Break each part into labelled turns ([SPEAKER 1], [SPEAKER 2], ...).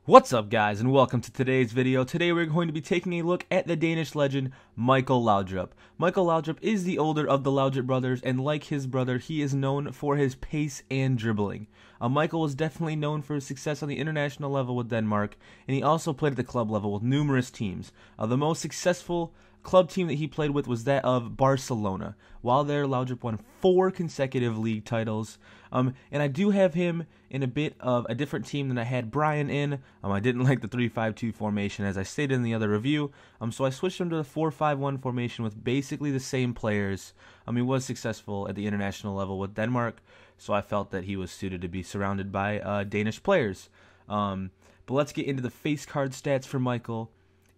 [SPEAKER 1] What's up, guys, and welcome to today's video. Today we're going to be taking a look at the Danish legend Michael Laudrup. Michael Laudrup is the older of the Laudrup brothers, and like his brother, he is known for his pace and dribbling. Michael was definitely known for his success on the international level with Denmark, and he also played at the club level with numerous teams. The most successful club team that he played with was that of Barcelona. While there, Laudrup won 4 consecutive league titles. And I do have him in a bit of a different team than I had Brian in. I didn't like the 3-5-2 formation, as I stated in the other review. So I switched him to the 4-5-1 formation with basically the same players. He was successful at the international level with Denmark, so I felt that he was suited to be surrounded by Danish players. But let's get into the face card stats for Michael.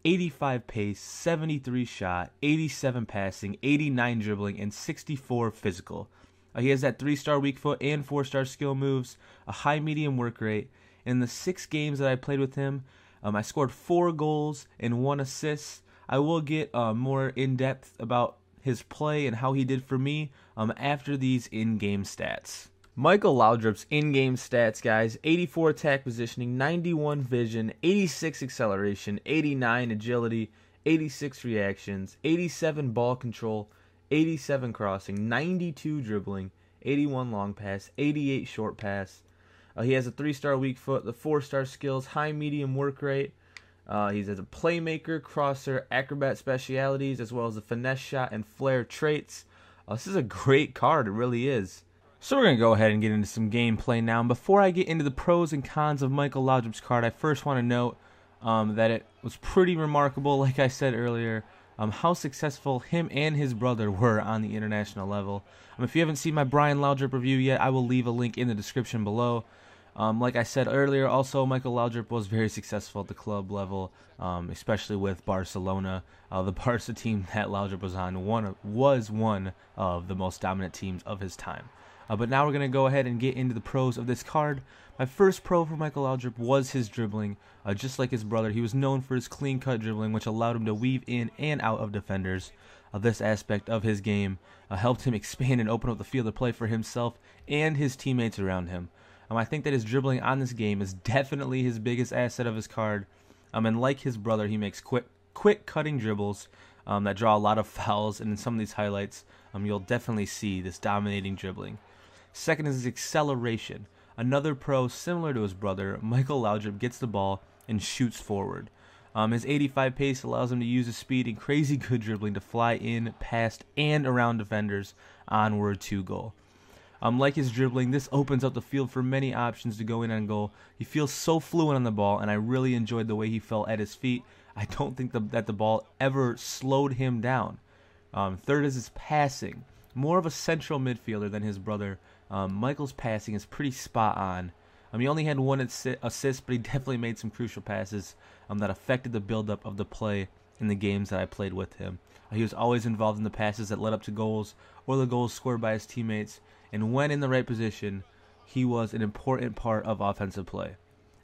[SPEAKER 1] 85 pace, 73 shot, 87 passing, 89 dribbling, and 64 physical. He has that 3-star weak foot and 4-star skill moves, a high medium work rate. In the 6 games that I played with him, I scored 4 goals and 1 assist. I will get more in-depth about his play and how he did for me after these in-game stats. Michael Laudrup's in-game stats, guys: 84 attack positioning, 91 vision, 86 acceleration, 89 agility, 86 reactions, 87 ball control, 87 crossing, 92 dribbling, 81 long pass, 88 short pass. He has a 3-star weak foot, the 4-star skills, high medium work rate. He's as a playmaker, crosser, acrobat specialities, as well as a finesse shot and flair traits. This is a great card, it really is. So we're going to go ahead and get into some gameplay now. And before I get into the pros and cons of Michael Laudrup's card, I first want to note that it was pretty remarkable, like I said earlier, how successful him and his brother were on the international level. If you haven't seen my Brian Laudrup review yet, I will leave a link in the description below. Like I said earlier, also Michael Laudrup was very successful at the club level, especially with Barcelona. The Barca team that Laudrup was on was one of the most dominant teams of his time. But now we're going to go ahead and get into the pros of this card. My first pro for Michael Laudrup was his dribbling. Just like his brother, he was known for his clean-cut dribbling, which allowed him to weave in and out of defenders. This aspect of his game helped him expand and open up the field of play for himself and his teammates around him. I think that his dribbling on this game is definitely his biggest asset of his card. And like his brother, he makes quick cutting dribbles that draw a lot of fouls, and in some of these highlights, you'll definitely see this dominating dribbling. Second is his acceleration. Another pro similar to his brother, Michael Laudrup gets the ball and shoots forward. His 85 pace allows him to use his speed and crazy good dribbling to fly in, past, and around defenders onward to goal. Like his dribbling, this opens up the field for many options to go in on goal. He feels so fluent on the ball, and I really enjoyed the way he felt at his feet. I don't think that the ball ever slowed him down. Third is his passing. More of a central midfielder than his brother, Michael's passing is pretty spot on. He only had 1 assist, but he definitely made some crucial passes that affected the build-up of the play in the games that I played with him. He was always involved in the passes that led up to goals or the goals scored by his teammates, and when in the right position, he was an important part of offensive play.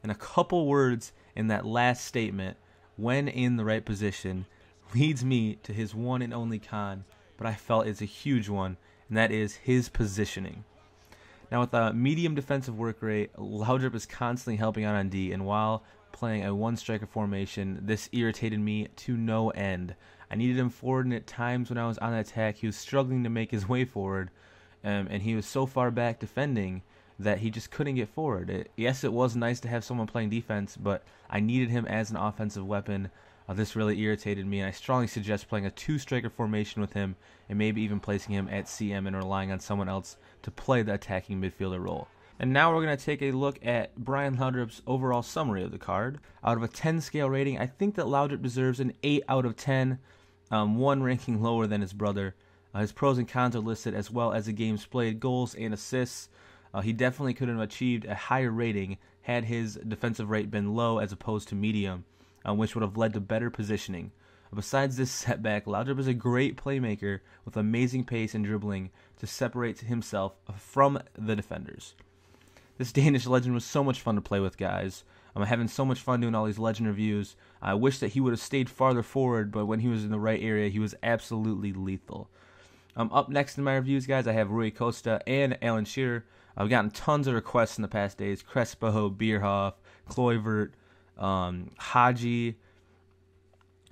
[SPEAKER 1] And a couple words in that last statement, when in the right position, leads me to his one and only con, but I felt it's a huge one, and that is his positioning. Now, with a medium defensive work rate, Laudrup is constantly helping out on D, and while playing a one-striker formation, this irritated me to no end. I needed him forward, and at times when I was on the attack, he was struggling to make his way forward, and he was so far back defending that he just couldn't get forward. Yes, it was nice to have someone playing defense, but I needed him as an offensive weapon. This really irritated me, and I strongly suggest playing a 2-striker formation with him, and maybe even placing him at CM and relying on someone else to play the attacking midfielder role. And now we're going to take a look at Brian Laudrup's overall summary of the card. Out of a 10 scale rating, I think that Laudrup deserves an 8 out of 10, 1 ranking lower than his brother. His pros and cons are listed, as well as the games played, goals, and assists. He definitely could have achieved a higher rating had his defensive rate been low as opposed to medium, which would have led to better positioning. Besides this setback, Laudrup is a great playmaker with amazing pace and dribbling to separate himself from the defenders. This Danish legend was so much fun to play with, guys. I'm having so much fun doing all these legend reviews. I wish that he would have stayed farther forward, but when he was in the right area, he was absolutely lethal. Up next in my reviews, guys, I have Rui Costa and Shearer. I've gotten tons of requests in the past days. Crespo, Bierhoff, Kluivert, Hagi,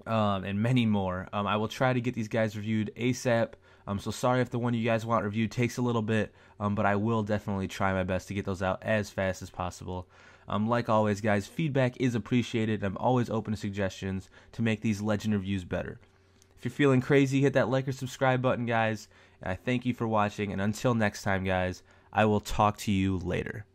[SPEAKER 1] and many more. I will try to get these guys reviewed ASAP. So sorry if the one you guys want reviewed takes a little bit, but I will definitely try my best to get those out as fast as possible. Like always, guys, feedback is appreciated. I'm always open to suggestions to make these Legend reviews better. If you're feeling crazy, hit that like or subscribe button, guys. And I thank you for watching. And until next time, guys, I will talk to you later.